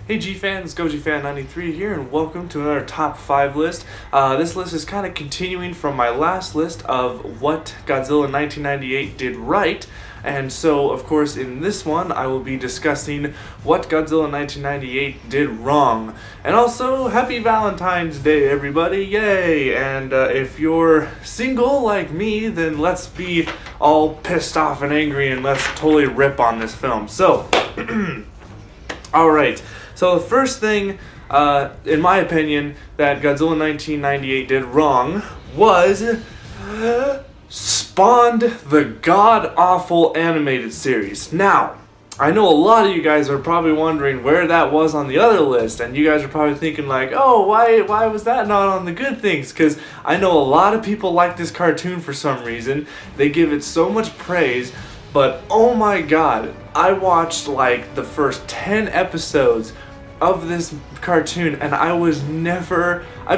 Hey G-Fans, GojiFan93 here, and welcome to another top 5 list. This list is kind of continuing from my last list of what Godzilla 1998 did right, and so of course in this one I will be discussing what Godzilla 1998 did wrong. And also, happy Valentine's Day everybody, yay! And if you're single like me, then let's be all pissed off and angry and let's totally rip on this film. So, alright. So the first thing, in my opinion, that Godzilla 1998 did wrong was spawned the god-awful animated series. Now, I know a lot of you guys are probably wondering where that was on the other list, and you guys are probably thinking like, oh, why was that not on the good things? Because I know a lot of people like this cartoon for some reason. They give it so much praise, but oh my god, I watched like the first 10 episodes of this cartoon, and I've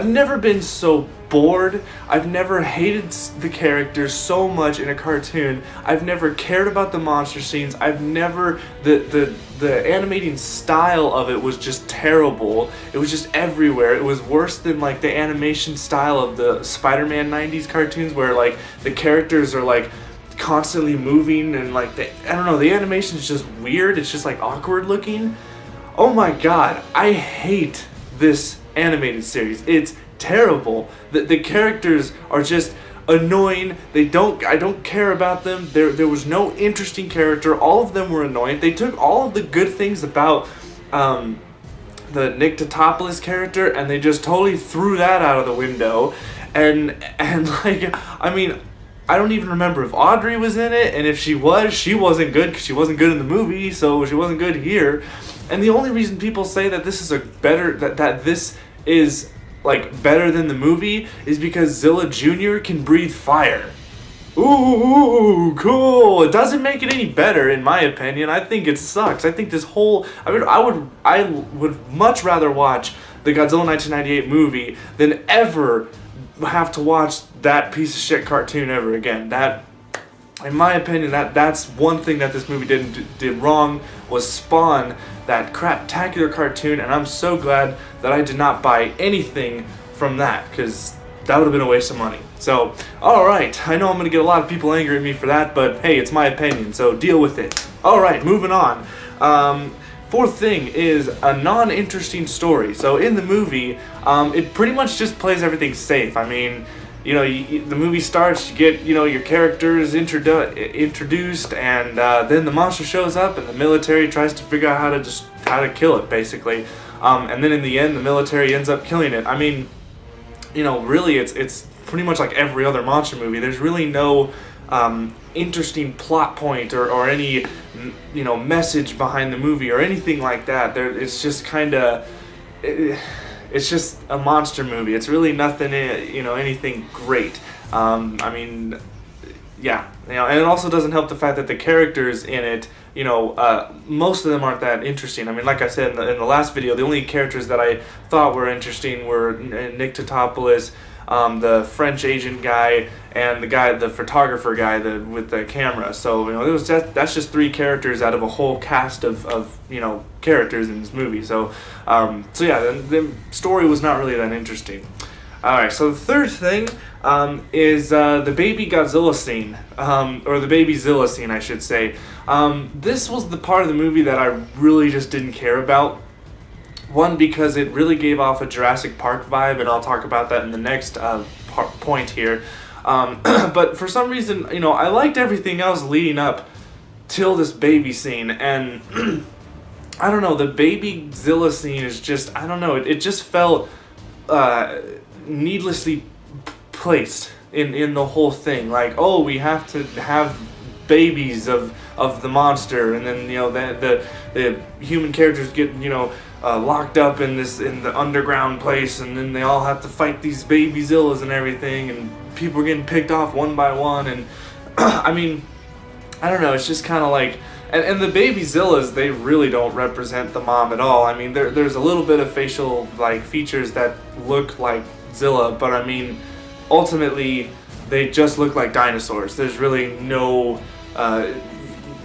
never been so bored. I've never hated the characters so much in a cartoon. I've never cared about the monster scenes. The animating style of it was just terrible. It was just everywhere. It was worse than like the animation style of the Spider-Man 90s cartoons, where like the characters are like constantly moving, and like the animation is just weird. It's just like awkward looking. Oh my god, I hate this animated series. It's terrible. The characters are just annoying. I don't care about them. There was no interesting character. All of them were annoying. They took all of the good things about the Nick Totopoulos character, and they just totally threw that out of the window. And like, I mean, I don't even remember if Audrey was in it, and if she wasn't good, because she wasn't good in the movie, so she wasn't good here. And the only reason people say that this is that this is like better than the movie is because Zilla Jr. can breathe fire. Ooh, cool. It doesn't make it any better in my opinion. I think it sucks. I think this whole I would much rather watch the Godzilla 1998 movie than ever have to watch that piece of shit cartoon ever again. That, in my opinion, that's one thing that this movie did wrong, was spawn that craptacular cartoon, and I'm so glad that I did not buy anything from that, because that would have been a waste of money. So, alright, I know I'm going to get a lot of people angry at me for that, but hey, it's my opinion, so deal with it. Alright, moving on. Fourth thing is a non-interesting story. So in the movie, it pretty much just plays everything safe. I mean, you know, the movie starts, you get, you know, your characters introduced, and then the monster shows up, and the military tries to figure out how to kill it, basically. And then in the end, the military ends up killing it. I mean, you know, really, it's pretty much like every other monster movie. There's really no interesting plot point or any, you know, message behind the movie or anything like that. It's just kind of. It's just a monster movie. It's really nothing, you know, anything great. I mean, yeah, you know, and it also doesn't help the fact that the characters in it, you know, most of them aren't that interesting. I mean, like I said in the last video, the only characters that I thought were interesting were Nick Totopoulos, the French agent guy, and the photographer guy with the camera. So, you know, that's just 3 characters out of a whole cast of you know, characters in this movie. So yeah, the story was not really that interesting. Alright, so the third thing is the baby Godzilla scene, or the baby Zilla scene, I should say. This was the part of the movie that I really just didn't care about. One, because it really gave off a Jurassic Park vibe, and I'll talk about that in the next point here. But for some reason, you know, I liked everything else leading up till this baby scene, and I don't know, the baby Zilla scene is just, I don't know, it just felt needlessly placed in the whole thing. Like, oh, we have to have babies of the monster, and then, you know, the human characters get, you know, locked up in the underground place, and then they all have to fight these baby Zillas and everything, and people are getting picked off one by one, and I mean, I don't know, it's just kind of like, and the baby Zillas, they really don't represent the mom at all. I mean, there's a little bit of facial like features that look like Zilla, but I mean, ultimately, they just look like dinosaurs. There's really no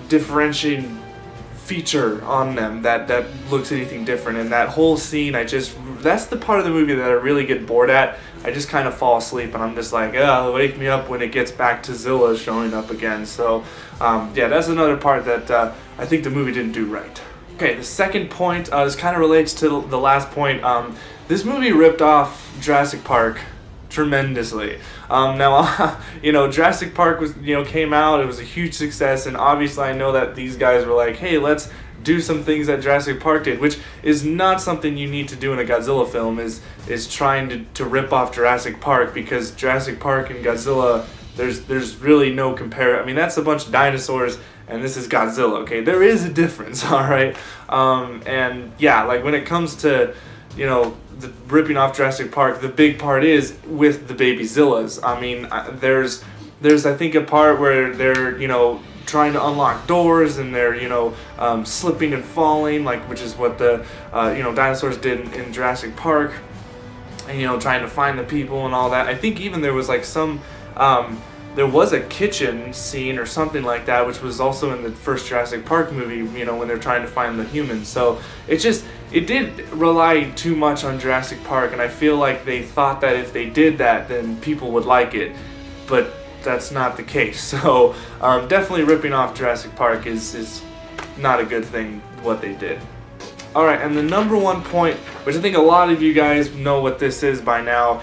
differentiating feature on them that looks anything different. And that whole scene, that's the part of the movie that I really get bored at. I just kind of fall asleep and I'm just like, wake me up when it gets back to Zilla showing up again. So yeah, that's another part that I think the movie didn't do right. Okay, the second point, this kind of relates to the last point. This movie ripped off Jurassic Park tremendously. Now, Jurassic Park came out, it was a huge success, and obviously I know that these guys were like, hey, let's do some things that Jurassic Park did, which is not something you need to do in a Godzilla film, is trying to rip off Jurassic Park, because Jurassic Park and Godzilla, there's really no compare. I mean, that's a bunch of dinosaurs, and this is Godzilla, okay? There is a difference, alright? And yeah, like when it comes to, the ripping off Jurassic Park, the big part is with the baby Zillas. I mean, there's I think a part where they're, trying to unlock doors and they're, slipping and falling, which is what the, dinosaurs did in Jurassic Park, and, trying to find the people and all that. I think even there was there was a kitchen scene or something like that, which was also in the first Jurassic Park movie, when they're trying to find the humans. So it did rely too much on Jurassic Park, and I feel like they thought that if they did that, then people would like it, but that's not the case. So definitely ripping off Jurassic Park is not a good thing, what they did. Alright, and the number one point, which I think a lot of you guys know what this is by now,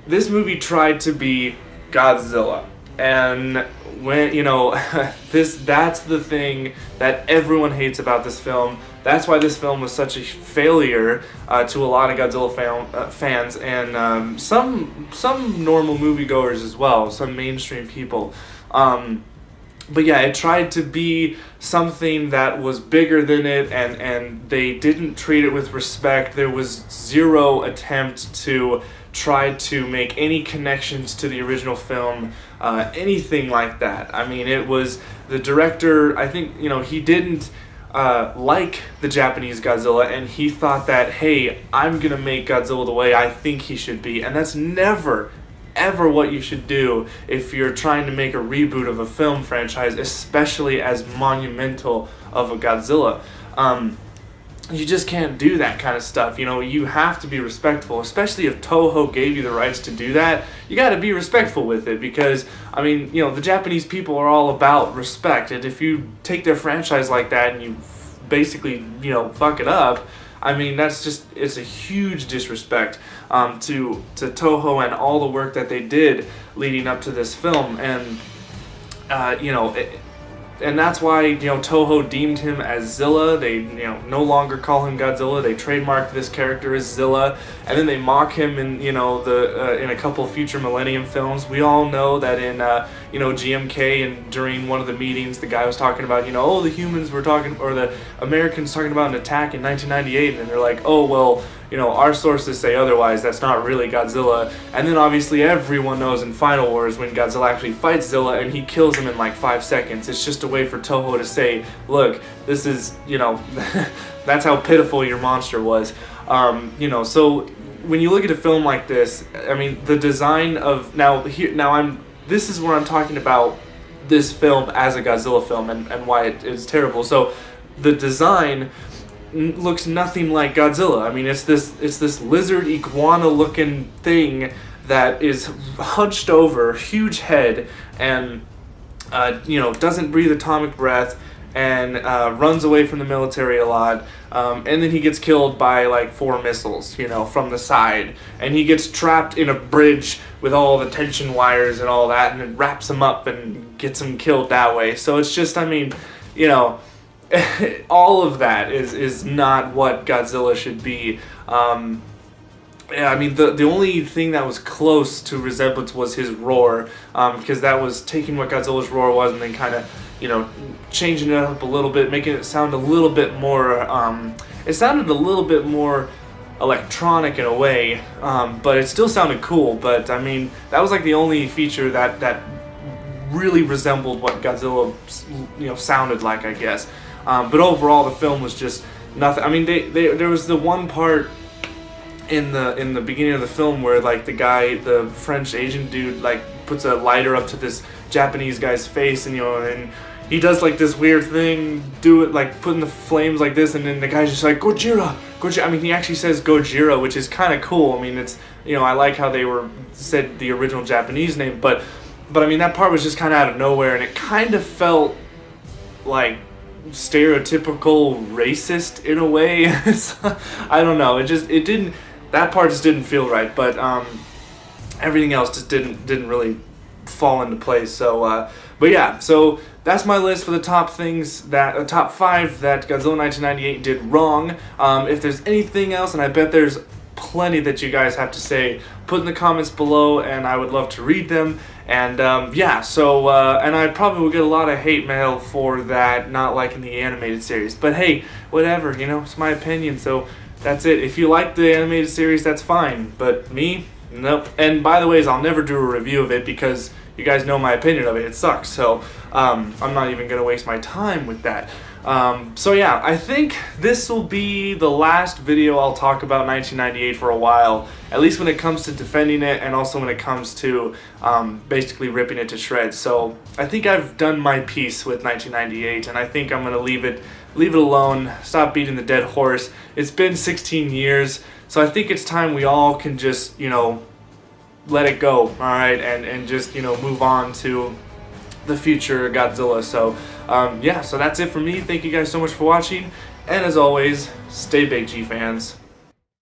this movie tried to be Godzilla. And when, that's the thing that everyone hates about this film. That's why this film was such a failure to a lot of Godzilla fans, and some normal moviegoers as well, some mainstream people. But yeah, it tried to be something that was bigger than it, and they didn't treat it with respect. There was zero attempt to try to make any connections to the original film, anything like that. I mean, it was the director, I think, he didn't like the Japanese Godzilla, and he thought that, hey, I'm gonna make Godzilla the way I think he should be, and that's never, ever what you should do if you're trying to make a reboot of a film franchise, especially as monumental of a Godzilla. You just can't do that kind of stuff. You have to be respectful, especially if Toho gave you the rights to do that. You got to be respectful with it, because, I mean, the Japanese people are all about respect, and if you take their franchise like that and you basically, fuck it up, I mean, it's a huge disrespect to Toho and all the work that they did leading up to this film, and, and that's why, Toho deemed him as Zilla. They, no longer call him Godzilla. They trademarked this character as Zilla, and then they mock him in, in a couple future Millennium films. We all know that in, GMK, and during one of the meetings, the guy was talking about, the humans were talking, or the Americans talking about an attack in 1998, and they're like, oh, well, our sources say otherwise, that's not really Godzilla. And then obviously everyone knows in Final Wars, when Godzilla actually fights Zilla and he kills him in 5 seconds, it's just a way for Toho to say, look, this is, that's how pitiful your monster was. So when you look at a film like this, I mean, the design of, this is where I'm talking about this film as a Godzilla film and why it is terrible. So the design looks nothing like Godzilla. I mean, it's this lizard iguana looking thing that is hunched over, huge head, and doesn't breathe atomic breath, and runs away from the military a lot, and then he gets killed by 4 missiles, from the side, and he gets trapped in a bridge with all the tension wires and all that, and it wraps him up and gets him killed that way. So it's just, I mean, all of that is not what Godzilla should be. I mean, the only thing that was close to resemblance was his roar, because that was taking what Godzilla's roar was and then kind of, changing it up a little bit, making it sound a little bit more, it sounded a little bit more electronic in a way, but it still sounded cool. But I mean, that was the only feature that really resembled what Godzilla, sounded like, I guess. But overall, the film was just nothing. I mean, there was the one part in the beginning of the film where the French Asian dude puts a lighter up to this Japanese guy's face, and and he does like this weird thing, do it like putting the flames like this, and then the guy's just like Gojira, Gojira. I mean, he actually says Gojira, which is kind of cool. I mean, it's, you know, I like how they said the original Japanese name, but I mean, that part was just kind of out of nowhere, and it kind of felt like stereotypical racist in a way. I don't know. That part just didn't feel right, but everything else just didn't really fall into place. So, but yeah, so that's my list for the top things that top 5 that Godzilla 1998 did wrong. If there's anything else, and I bet there's plenty that you guys have to say, put in the comments below, and I would love to read them. And yeah, so and I probably will get a lot of hate mail for that, not liking the animated series. But hey, whatever, you know, it's my opinion. So that's it. If you like the animated series, that's fine. But me, nope. And by the way, I'll never do a review of it because you guys know my opinion of it. It sucks. So I'm not even gonna waste my time with that. So yeah, I think this will be the last video I'll talk about 1998 for a while, at least when it comes to defending it, and also when it comes to basically ripping it to shreds. So I think I've done my piece with 1998, and I think I'm gonna leave it alone, stop beating the dead horse. It's been 16 years, so I think it's time we all can just, you know, let it go, alright, and just, you know, move on to the future Godzilla. So yeah, so that's it for me. Thank you guys so much for watching, and as always, stay big, G fans.